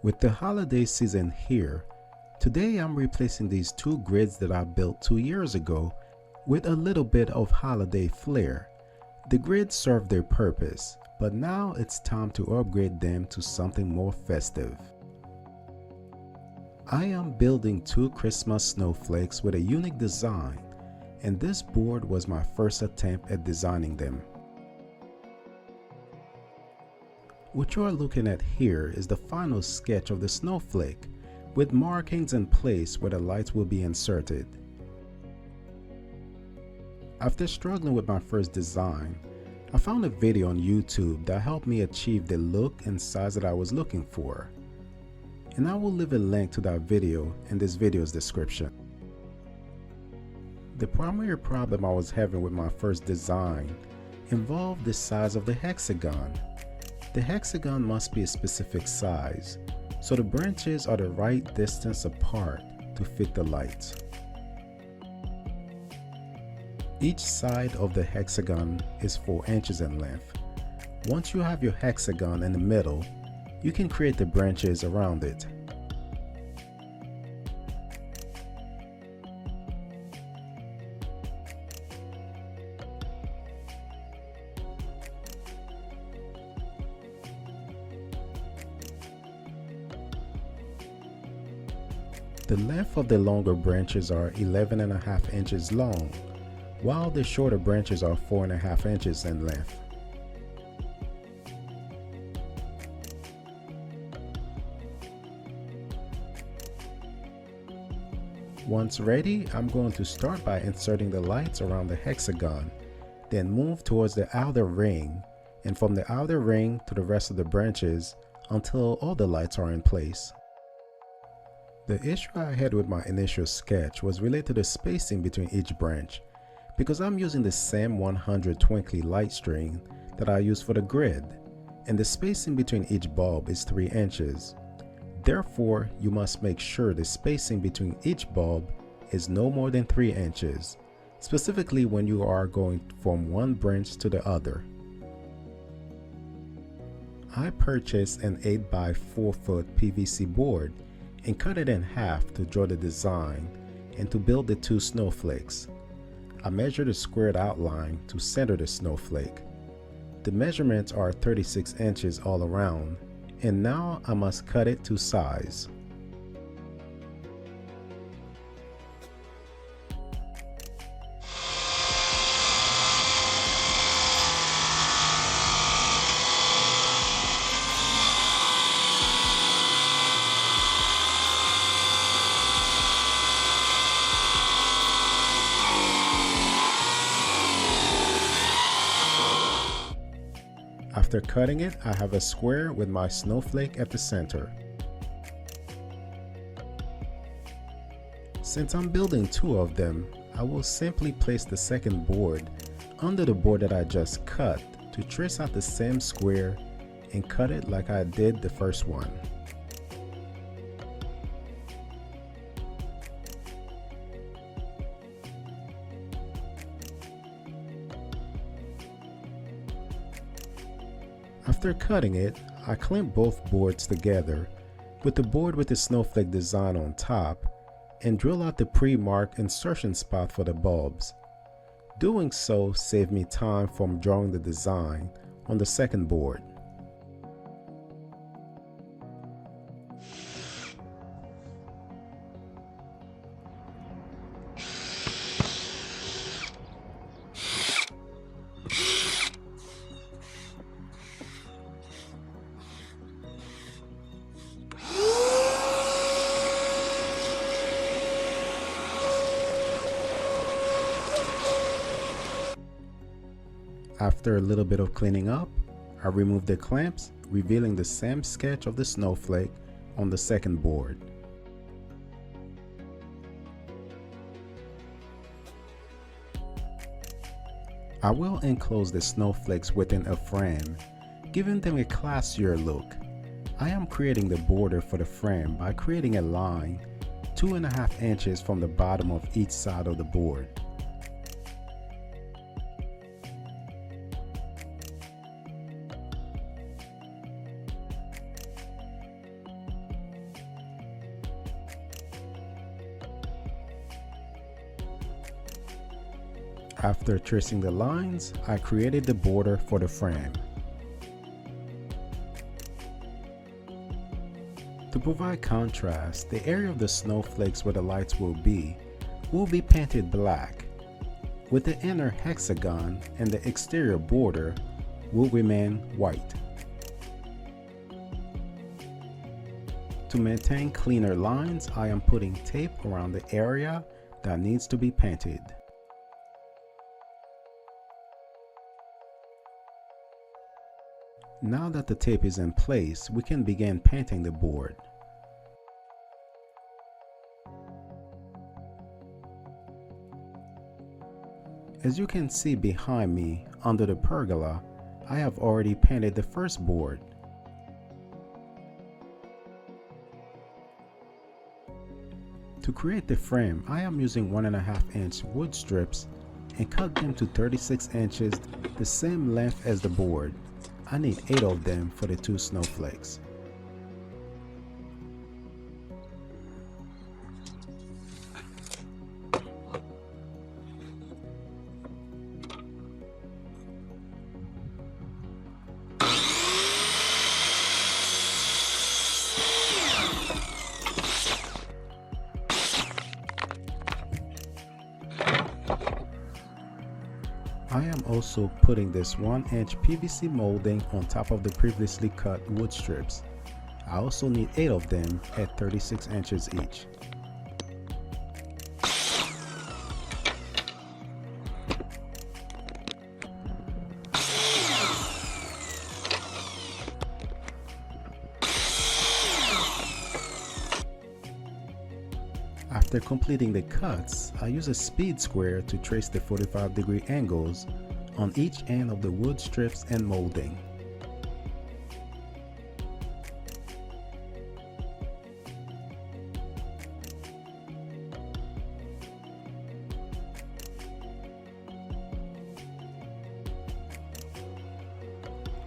With the holiday season here, today I'm replacing these two grids that I built 2 years ago with a little bit of holiday flair. The grids serve their purpose, but now it's time to upgrade them to something more festive. I am building two Christmas snowflakes with a unique design, and this board was my first attempt at designing them. What you are looking at here is the final sketch of the snowflake, with markings in place where the lights will be inserted. After struggling with my first design, I found a video on YouTube that helped me achieve the look and size that I was looking for. And I will leave a link to that video in this video's description. The primary problem I was having with my first design involved the size of the hexagon. The hexagon must be a specific size, so the branches are the right distance apart to fit the lights. Each side of the hexagon is 4 inches in length. Once you have your hexagon in the middle, you can create the branches around it. The length of the longer branches are 11.5 inches long, while the shorter branches are 4.5 inches in length. Once ready, I'm going to start by inserting the lights around the hexagon, then move towards the outer ring, and from the outer ring to the rest of the branches until all the lights are in place. The issue I had with my initial sketch was related to the spacing between each branch, because I'm using the same 100 twinkly light string that I used for the grid, and the spacing between each bulb is 3 inches. Therefore, you must make sure the spacing between each bulb is no more than 3 inches, specifically when you are going from one branch to the other. I purchased an 8x4 foot PVC board and cut it in half to draw the design and to build the two snowflakes. I measured a squared outline to center the snowflake. The measurements are 36 inches all around, and now I must cut it to size. After cutting it, I have a square with my snowflake at the center. Since I'm building 2 of them, I will simply place the second board under the board that I just cut to trace out the same square and cut it like I did the first one. After cutting it, I clamped both boards together with the board with the snowflake design on top and drill out the pre-marked insertion spot for the bulbs. Doing so saved me time from drawing the design on the second board. After a little bit of cleaning up, I removed the clamps, revealing the same sketch of the snowflake on the second board. I will enclose the snowflakes within a frame, giving them a classier look. I am creating the border for the frame by creating a line 2.5 inches from the bottom of each side of the board. After tracing the lines, I created the border for the frame. To provide contrast, the area of the snowflakes where the lights will be painted black, with the inner hexagon and the exterior border will remain white. To maintain cleaner lines, I am putting tape around the area that needs to be painted. Now that the tape is in place, we can begin painting the board. As you can see behind me, under the pergola, I have already painted the first board. To create the frame, I am using 1.5 inch wood strips and cut them to 36 inches, the same length as the board. I need 8 of them for the 2 snowflakes. I am also putting this 1-inch PVC molding on top of the previously cut wood strips. I also need 8 of them at 36 inches each. After completing the cuts, I use a speed square to trace the 45-degree angles on each end of the wood strips and molding.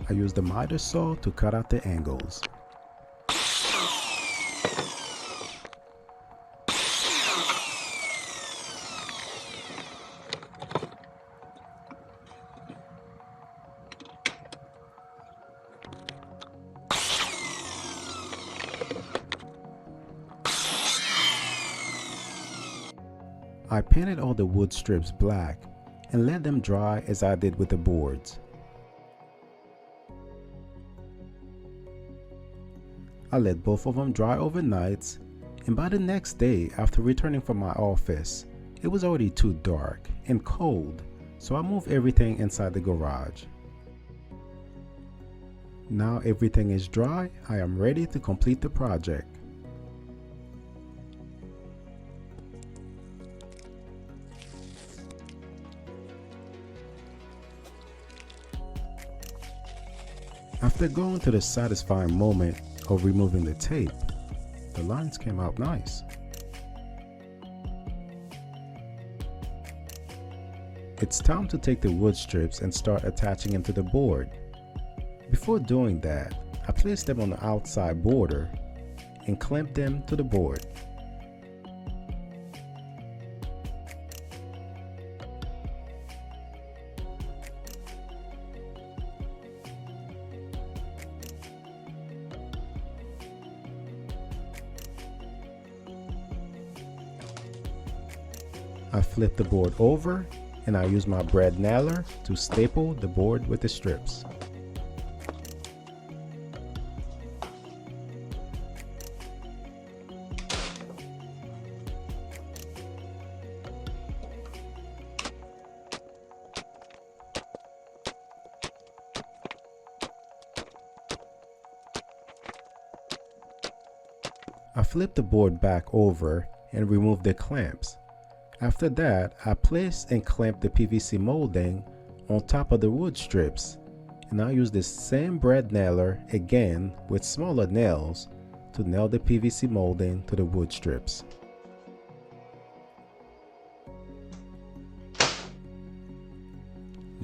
I use the miter saw to cut out the angles. I painted all the wood strips black and let them dry as I did with the boards. I let both of them dry overnight, and by the next day after returning from my office, it was already too dark and cold, so I moved everything inside the garage. Now everything is dry, I am ready to complete the project. After going to the satisfying moment of removing the tape, the lines came out nice. It's time to take the wood strips and start attaching them to the board. Before doing that, I placed them on the outside border and clamped them to the board. I flip the board over and I use my brad nailer to staple the board with the strips. I flip the board back over and remove the clamps. After that, I place and clamp the PVC molding on top of the wood strips, and I use the same brad nailer again with smaller nails to nail the PVC molding to the wood strips.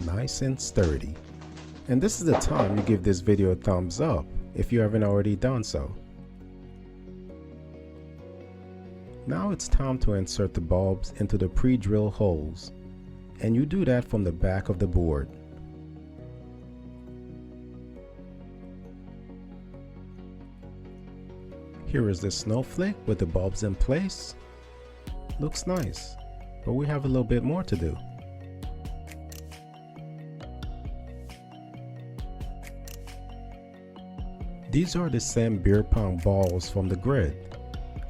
Nice and sturdy. And this is the time you give this video a thumbs up if you haven't already done so. Now it's time to insert the bulbs into the pre-drilled holes. and you do that from the back of the board. Here is the snowflake with the bulbs in place. Looks nice, but we have a little bit more to do. These are the same beer pong balls from the grid.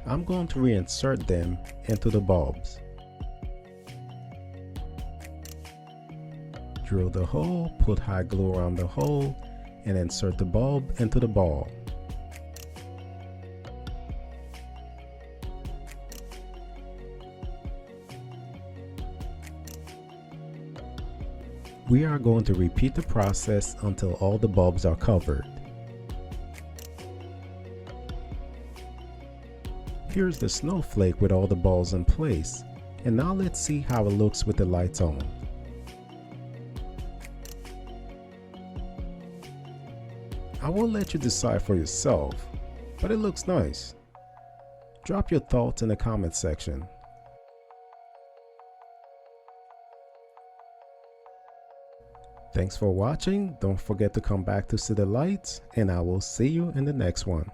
I'm going to reinsert them into the bulbs. Drill the hole, put hot glue around the hole, and insert the bulb into the ball. We are going to repeat the process until all the bulbs are covered. Here's the snowflake with all the balls in place, and now let's see how it looks with the lights on. I will let you decide for yourself, but it looks nice. Drop your thoughts in the comment section. Thanks for watching. Don't forget to come back to see the lights, and I will see you in the next one.